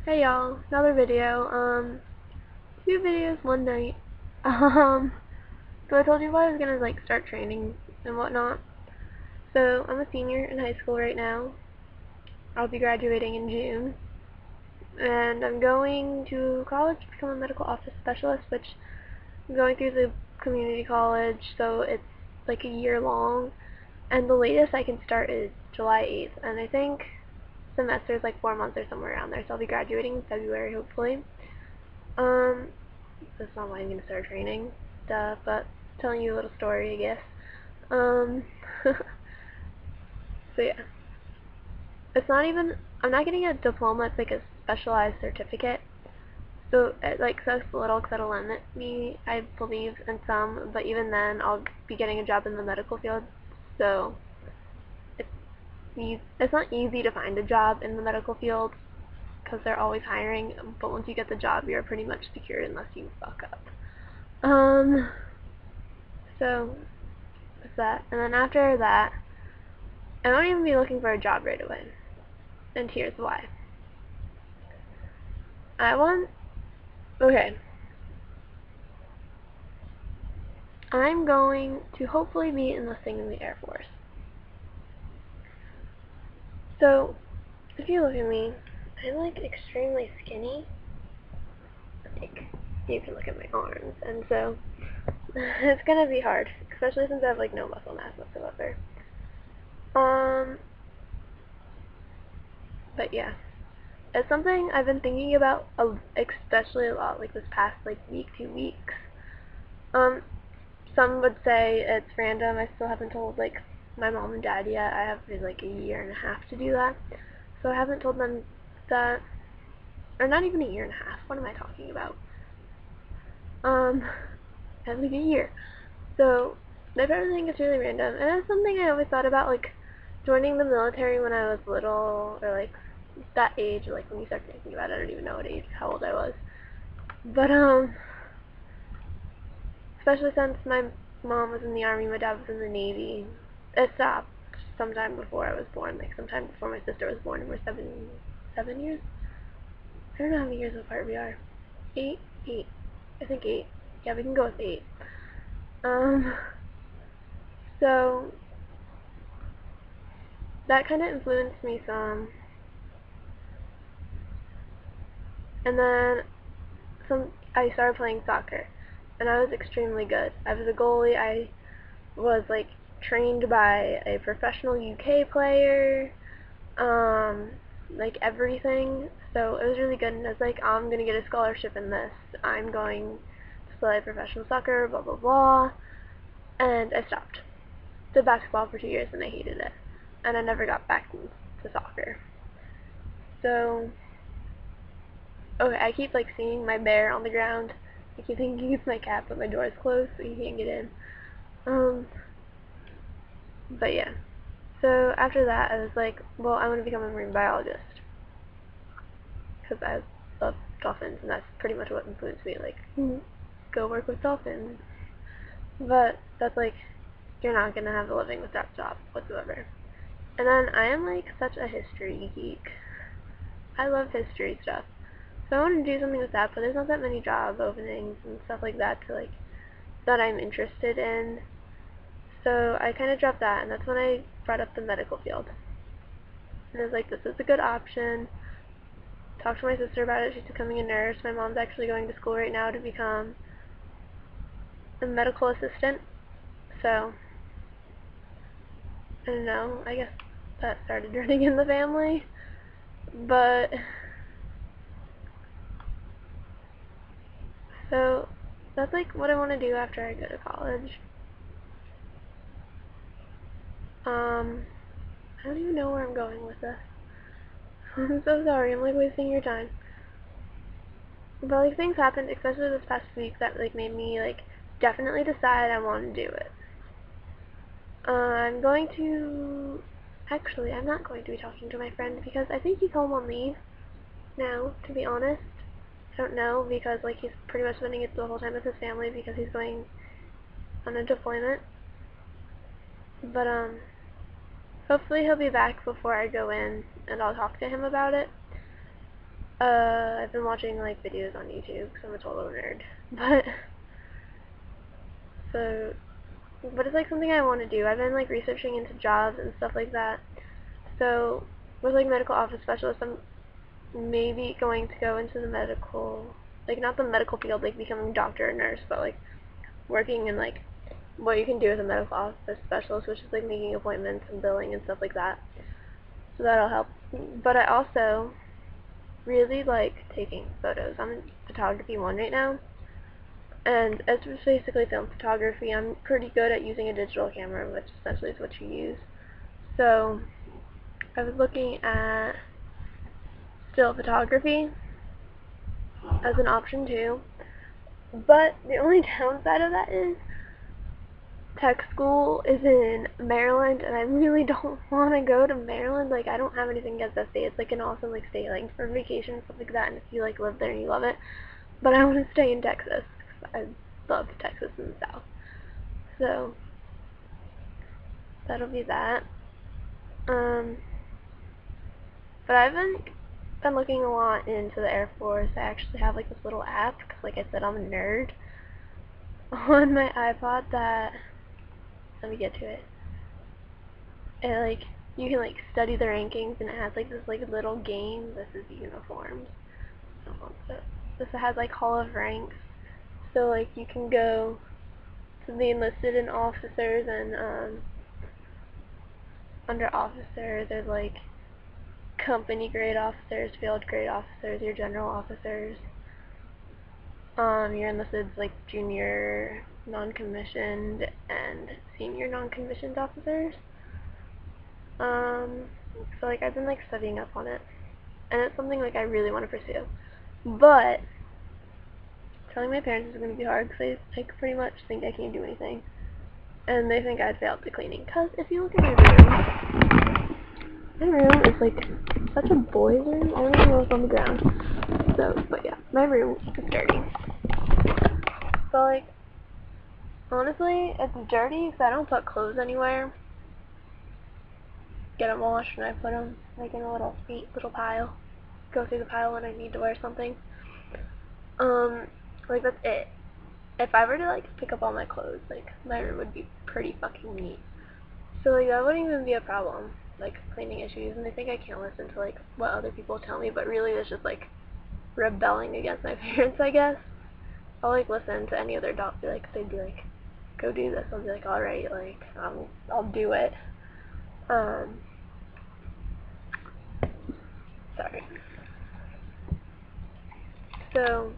Hey y'all, another video. Two videos one night. So I told you I was gonna start training and whatnot. So I'm a senior in high school right now. I'll be graduating in June, and I'm going to college to become a medical office specialist, which I'm going through the community college, so it's like a year long, and the latest I can start is July 8th, and I think semester is like 4 months or somewhere around there, so I'll be graduating in February, hopefully. That's not why I'm gonna start training, duh, but telling you a little story, I guess. Um, so yeah. It's not even, I'm not getting a diploma, it's like a specialized certificate. So it sucks a little because it'll limit me, I believe, in some, but even then I'll be getting a job in the medical field, so it's not easy to find a job in the medical field because they're always hiring, but once you get the job, you're pretty much secured unless you fuck up. So that's that. And then after that, I won't even be looking for a job right away. And here's why. Okay. I'm going to hopefully be enlisting in the Air Force. So, if you look at me, I'm extremely skinny. You can look at my arms, and so it's gonna be hard, especially since I have no muscle mass whatsoever. But yeah, it's something I've been thinking about, especially a lot, this past week, 2 weeks. Some would say it's random. I still haven't told my mom and dad yet. I have a year and a half to do that, so I haven't told them that, or not even a year and a half. What am I talking about? At least a year. So they probably think it's really random, and it's something I always thought about, joining the military when I was little, or that age, when you start thinking about it. I don't even know how old I was, but especially since my mom was in the Army, my dad was in the Navy. It stopped sometime before I was born, sometime before my sister was born, and we're 7 years? I don't know how many years apart we are. 8? 8. I think 8. Yeah, we can go with 8. So that kind of influenced me some. And then I started playing soccer, and I was extremely good. I was a goalie. I was trained by a professional UK player, everything. So it was really good, and I was I'm gonna get a scholarship in this. I'm going to play professional soccer, blah blah blah. And I stopped. Did basketball for 2 years, and I hated it, and I never got back to soccer. So okay, I keep seeing my bear on the ground. I keep thinking it's my cat, but my door is closed, so he can't get in. But yeah. So after that, I was well, I want to become a marine biologist because I love dolphins, and that's pretty much what influenced me. Go work with dolphins. But that's you're not gonna have a living with that job whatsoever. And then I am such a history geek. I love history stuff. So I want to do something with that, but there's not that many job openings and stuff like that that I'm interested in. So I kind of dropped that, and that's when I brought up the medical field. And I was this is a good option. Talked to my sister about it. She's becoming a nurse. My mom's actually going to school right now to become a medical assistant. So I don't know. I guess that started running in the family. But so that's what I want to do after I go to college. I don't even know where I'm going with this. I'm so sorry, I'm wasting your time. But things happened, especially this past week, that made me definitely decide I want to do it. I'm going to, actually, I'm not going to be talking to my friend because I think he's home on leave now, to be honest. I don't know, because he's pretty much spending it the whole time with his family because he's going on a deployment. But hopefully he'll be back before I go in, and I'll talk to him about it. I've been watching like videos on YouTube because I'm a total nerd. But so, but it's like something I want to do. I've been like researching into jobs and stuff like that. So with like medical office specialist, I'm maybe going to go into the medical, like not the medical field, like becoming a doctor or nurse, but like working in like what you can do as a medical office specialist, which is like making appointments and billing and stuff like that. So that'll help. But I also really like taking photos. I'm in photography 1 right now, and it's basically film photography. I'm pretty good at using a digital camera, which essentially is what you use. So I was looking at still photography as an option too, but the only downside of that is tech school is in Maryland, and I really don't want to go to Maryland. Like, I don't have anything against that state. It's like an awesome like state, like for vacation and stuff like that. And if you like live there and you love it, but I want to stay in Texas. I love Texas in the South, so that'll be that. But I've been looking a lot into the Air Force. I actually have like this little app because, like I said, I'm a nerd on my iPod that, let me get to it. And like you can like study the rankings, and it has like this like little game. This is uniforms. So this has like Hall of Ranks. So like you can go to the enlisted and officers, and under officers there's like company grade officers, field grade officers, your general officers. Your enlisted's like junior non-commissioned and senior non-commissioned officers. So like I've been like studying up on it, and it's something like I really want to pursue. But telling my parents is going to be hard because they like pretty much think I can't do anything, and they think I'd failed the cleaning. Cause if you look at my room is like such a boy's room. I don't even know what's on the ground. So, but yeah, my room is dirty. So like, honestly, it's dirty because I don't put clothes anywhere. Get them washed and I put them like in a little neat little pile. Go through the pile when I need to wear something. Like that's it. If I were to like pick up all my clothes, like my room would be pretty fucking neat. So like that wouldn't even be a problem, like cleaning issues. And I think I can't listen to like what other people tell me, but really it's just like rebelling against my parents, I guess. I'll like listen to any other adult, be like, they'd be like, go do this. I'll be like, alright, like I'll do it. Sorry. So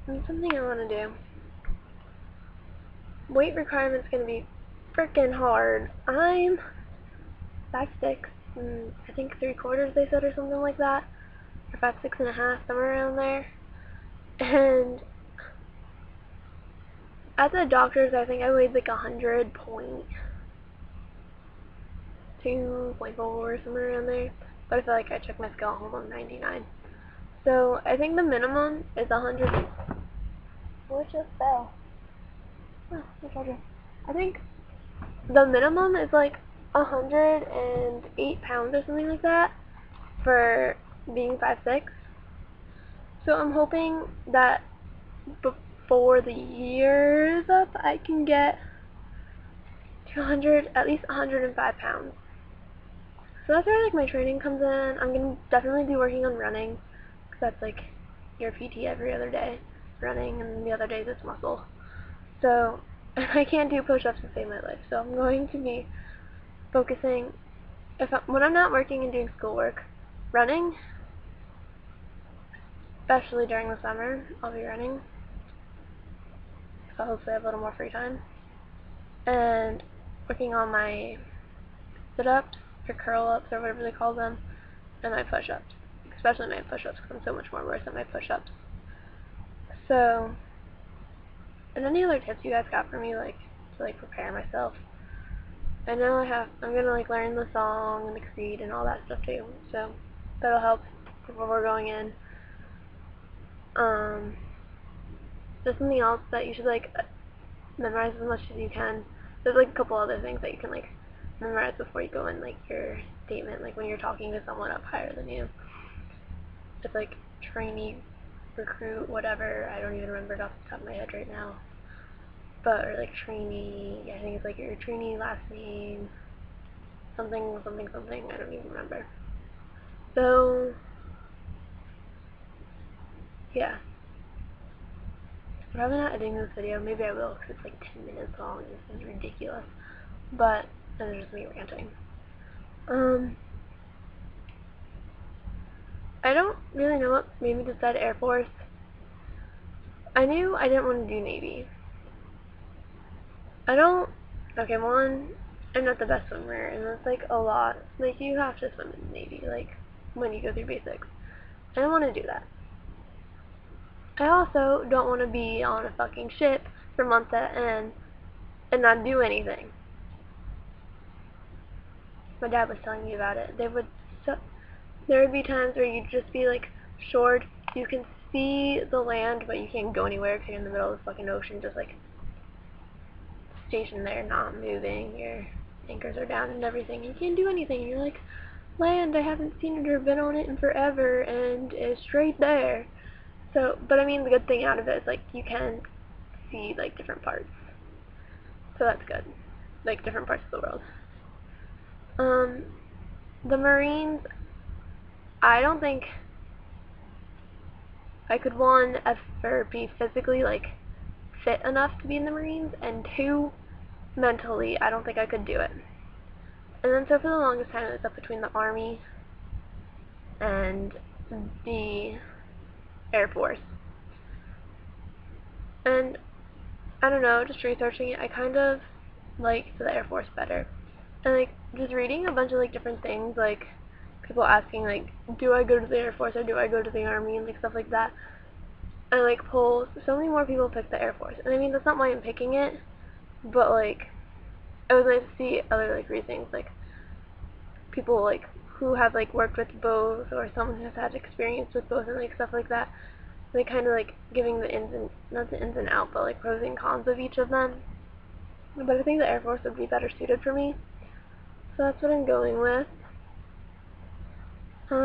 that's something I want to do. Weight requirement's gonna be freaking hard. I'm 5'6", and I think 3/4 they said, or something like that, or 5'6.5", somewhere around there. And at the doctor's, I think I weighed like 100.2.4, somewhere around there. But I feel like I checked my scale at home, I'm 99. So I think the minimum is 100. What just fell? Oh, my charger. I think the minimum is like 108 pounds or something like that for being 5'6". So I'm hoping that before the year is up, I can get 200, at least 105 pounds. So that's where like my training comes in. I'm gonna definitely be working on running, because that's like your PT every other day, running, and the other days it's muscle. So I can't do push-ups to save my life. So I'm going to be focusing, when I'm not working and doing schoolwork, running, especially during the summer, I'll be running. So hopefully I have a little more free time. And working on my sit-ups, or curl-ups, or whatever they call them, and my push-ups. Especially my push-ups, because I'm so much more worse at my push-ups. So, and any other tips you guys got for me, like, to like prepare myself? I know I'm gonna like learn the song and the creed and all that stuff too, so that'll help before we're going in. There's something else that you should like memorize as much as you can. There's like a couple other things that you can like memorize before you go in, like, your statement, like, when you're talking to someone up higher than you. It's, like, trainee, recruit, whatever. I don't even remember it off the top of my head right now. But, or, like, trainee, I think it's, like, your trainee last name, something, something, something, I don't even remember. So, yeah. I'm probably not editing this video. Maybe I will, because it's, like, 10 minutes long, and this is ridiculous. But, this is just me ranting. I don't really know what made me decide Air Force. I knew I didn't want to do Navy. Okay, one, I'm not the best swimmer, and that's, like, a lot. Like, you have to swim in the Navy, like, when you go through basics. I don't want to do that. I also don't want to be on a fucking ship for months at end and not do anything. My dad was telling me about it. There would be times where you'd just be, like, shored. You can see the land, but you can't go anywhere because you're in the middle of the fucking ocean, just, like, stationed there, not moving. Your anchors are down and everything. You can't do anything. You're like, land, I haven't seen it or been on it in forever, and it's straight there. So, but I mean, the good thing out of it is, like, you can see, like, different parts. So that's good. Like, different parts of the world. The Marines, I don't think I could, one, ever be physically, like, fit enough to be in the Marines, and two, mentally, I don't think I could do it. And then so for the longest time, it was up between the Army and the Air Force. And I don't know, just researching it, I kind of liked the Air Force better. And, like, just reading a bunch of, like, different things, like, people asking, like, do I go to the Air Force or do I go to the Army, and, like, stuff like that. And, like, polls, so many more people pick the Air Force. And I mean, that's not why I'm picking it, but, like, it was nice to see other, like, reasons, like, people, like, who have, like, worked with both, or someone who has had experience with both, and, like, stuff like that. Like, kind of, like, giving the ins and, not the ins and outs, but, like, pros and cons of each of them. But I think the Air Force would be better suited for me. So that's what I'm going with. I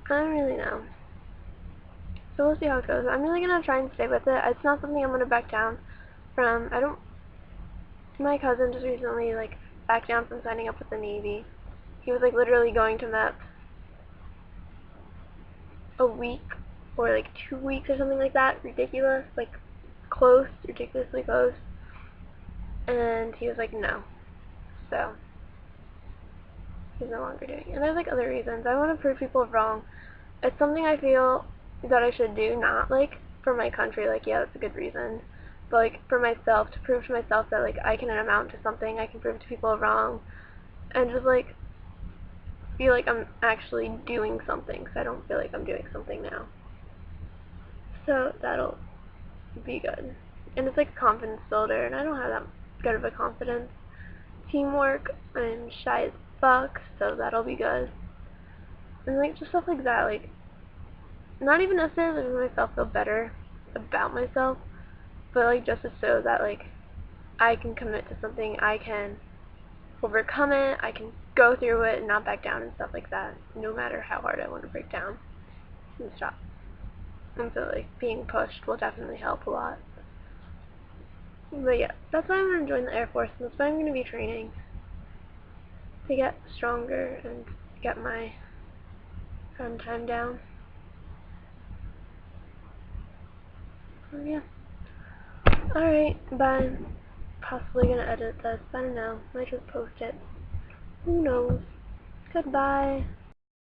don't really know. So we'll see how it goes. I'm really gonna try and stay with it. It's not something I'm gonna back down from. My cousin just recently, like, backed down from signing up with the Navy. He was, like, literally going to MEP a week or, like, 2 weeks or something like that. Ridiculous. Like, close. Ridiculously close. And he was like, no. So, he's no longer doing it. And there's, like, other reasons. I want to prove people wrong. It's something I feel that I should do, not, like, for my country. Like, yeah, that's a good reason. But, like, for myself, to prove to myself that, like, I can amount to something. I can prove to people wrong. And just, like, feel like I'm actually doing something, because I don't feel like I'm doing something now. So that'll be good. And it's like a confidence builder, and I don't have that good of a confidence. Teamwork, I'm shy as fuck, so that'll be good. And, like, just stuff like that, like, not even necessarily to make myself feel better about myself, but, like, just to show that, like, I can commit to something, I can overcome it, I can go through it and not back down and stuff like that, no matter how hard I want to break down and stop. And so, like, being pushed will definitely help a lot. But yeah, that's why I'm going to join the Air Force, and that's why I'm going to be training to get stronger and get my run time down. So yeah. Alright, bye. Possibly going to edit this, I don't know. Might just post it. Who knows? Goodbye.